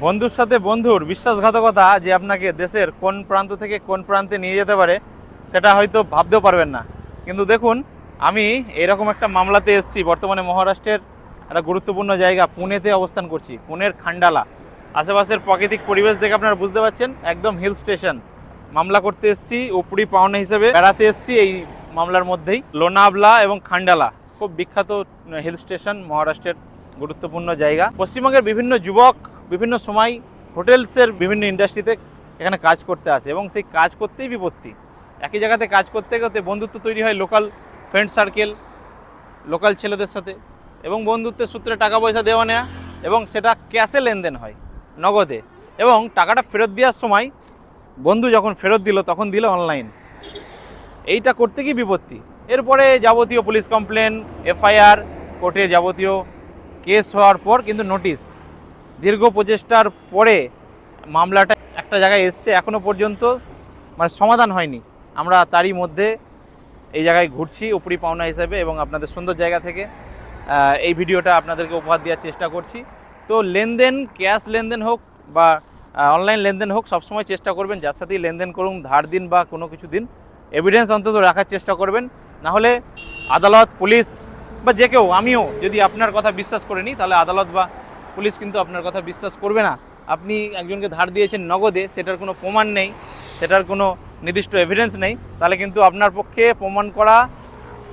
বন্ধুর সাথে বন্ধুর বিশ্বাসঘাতকতা যে আপনাকে দেশের কোন প্রান্ত থেকে কোন প্রান্তে নিয়ে যেতে পারে সেটা হয়তো ভাবতেও পারবেন না। কিন্তু দেখুন, আমি এরকম একটা মামলাতে এসেছি। বর্তমানে মহারাষ্ট্রের একটা গুরুত্বপূর্ণ জায়গা পুনেতে অবস্থান করছি, পুনের খান্ডালা। আশেপাশের প্রাকৃতিক পরিবেশ দেখে আপনারা বুঝতে পারছেন একদম হিল স্টেশন। মামলা করতে এসেছি, উপরি পাওনা হিসেবে বেড়াতে এসেছি এই মামলার মধ্যেই। লোনাভলা এবং খান্ডালা খুব বিখ্যাত হিল স্টেশন, মহারাষ্ট্রের গুরুত্বপূর্ণ জায়গা। পশ্চিমবঙ্গের বিভিন্ন যুবক বিভিন্ন সময় হোটেলসের বিভিন্ন ইন্ডাস্ট্রিতে এখানে কাজ করতে আসে এবং সেই কাজ করতেই বিপত্তি। একই জায়গাতে কাজ করতে করতে বন্ধুত্ব তৈরি হয় লোকাল ফ্রেন্ড সার্কেল, লোকাল ছেলেদের সাথে, এবং বন্ধুত্বের সূত্রে টাকা পয়সা দেওয়া নেওয়া, এবং সেটা ক্যাশে লেনদেন হয়, নগদে। এবং টাকাটা ফেরত দেওয়ার সময় বন্ধু যখন ফেরত দিল তখন দিল অনলাইন। এইটা করতে কি বিপত্তি। এরপরে যাবতীয় পুলিশ কমপ্লেন, এফআইআর, কোর্টে যাবতীয় কেস হওয়ার পর কিন্তু নোটিশ, দীর্ঘ প্রচেষ্টার পরে মামলাটা একটা জায়গায় এসছে, এখনও পর্যন্ত মানে সমাধান হয়নি। আমরা তারই মধ্যে এই জায়গায় ঘুরছি উপরি পাওনা হিসেবে, এবং আপনাদের সুন্দর জায়গা থেকে এই ভিডিওটা আপনাদেরকে উপহার দেওয়ার চেষ্টা করছি। তো লেনদেন, ক্যাশ লেনদেন হোক বা অনলাইন লেনদেন হোক, সবসময় চেষ্টা করবেন যার সাথেই লেনদেন করুন, ধার দিন বা কোনো কিছু দিন, এভিডেন্স অন্তত রাখার চেষ্টা করবেন। নাহলে আদালত, পুলিশ বা যে কেউ, আমিও যদি আপনার কথা বিশ্বাস করে নিই, তাহলে আদালত বা পুলিশ কিন্তু আপনার কথা বিশ্বাস করবে না। আপনি একজনকে ধার দিয়েছেন নগদে, সেটার কোনো প্রমাণ নেই, সেটার কোনো নির্দিষ্ট এভিডেন্স নেই, তাহলে কিন্তু আপনার পক্ষে প্রমাণ করা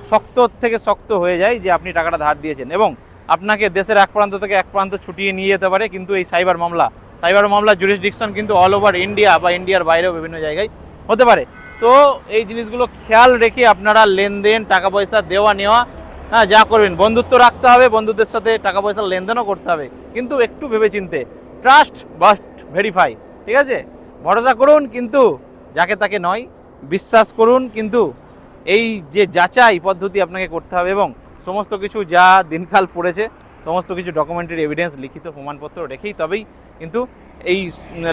শক্ত থেকে শক্ত হয়ে যায় যে আপনি টাকাটা ধার দিয়েছেন, এবং আপনাকে দেশের এক প্রান্ত থেকে এক প্রান্ত ছুটিয়ে নিয়ে যেতে পারে। কিন্তু এই সাইবার মামলার জুরিসডিকশন কিন্তু অল ওভার ইন্ডিয়া বা ইন্ডিয়ার বাইরেও বিভিন্ন জায়গায় হতে পারে। তো এই জিনিসগুলো খেয়াল রেখে আপনারা লেনদেন, টাকা পয়সা দেওয়া নেওয়া, যা করবেন, বন্ধুত্ব রাখতে হবে, বন্ধুদের সাথে টাকা পয়সার লেনদেনও করতে হবে, কিন্তু একটু ভেবেচিন্তে। ট্রাস্ট বাস্ট ভেরিফাই, ঠিক আছে? ভরসা করুন কিন্তু যাকে তাকে নয়, বিশ্বাস করুন কিন্তু এই যে যাচাই পদ্ধতি আপনাকে করতে হবে, এবং সমস্ত কিছু যা দিনকাল পড়েছে সমস্ত কিছু ডকুমেন্টারি এভিডেন্স, লিখিত প্রমাণপত্র রেখেই তবেই কিন্তু এই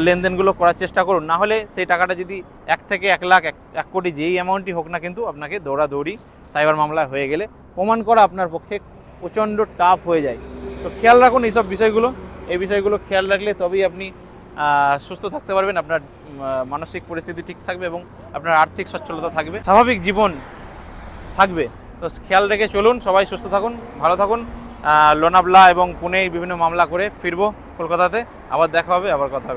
লেনদেনগুলো করার চেষ্টা করুন। না হলে সেই টাকাটা যদি 1 থেকে 1 লাখ, 1 কোটি যেই অ্যামাউন্টই হোক না, কিন্তু আপনাকে দৌড়াদৌড়ি সাইবার মামলা হয়ে গেলে প্রমাণ করা আপনার পক্ষে প্রচণ্ড টাফ হয়ে যায়। তো খেয়াল রাখুন এইসব বিষয়গুলো। এই বিষয়গুলো খেয়াল রাখলে তবেই আপনি সুস্থ থাকতে পারবেন, আপনার মানসিক পরিস্থিতি ঠিক থাকবে এবং আপনার আর্থিক সচ্ছলতা থাকবে, স্বাভাবিক জীবন থাকবে। তো খেয়াল রেখে চলুন, সবাই সুস্থ থাকুন, ভালো থাকুন। লোনাভলা এবং পুনে বিভিন্ন মামলা করে ফিরবো কলকাতাতে, আবার দেখা হবে, আবার কথা হবে।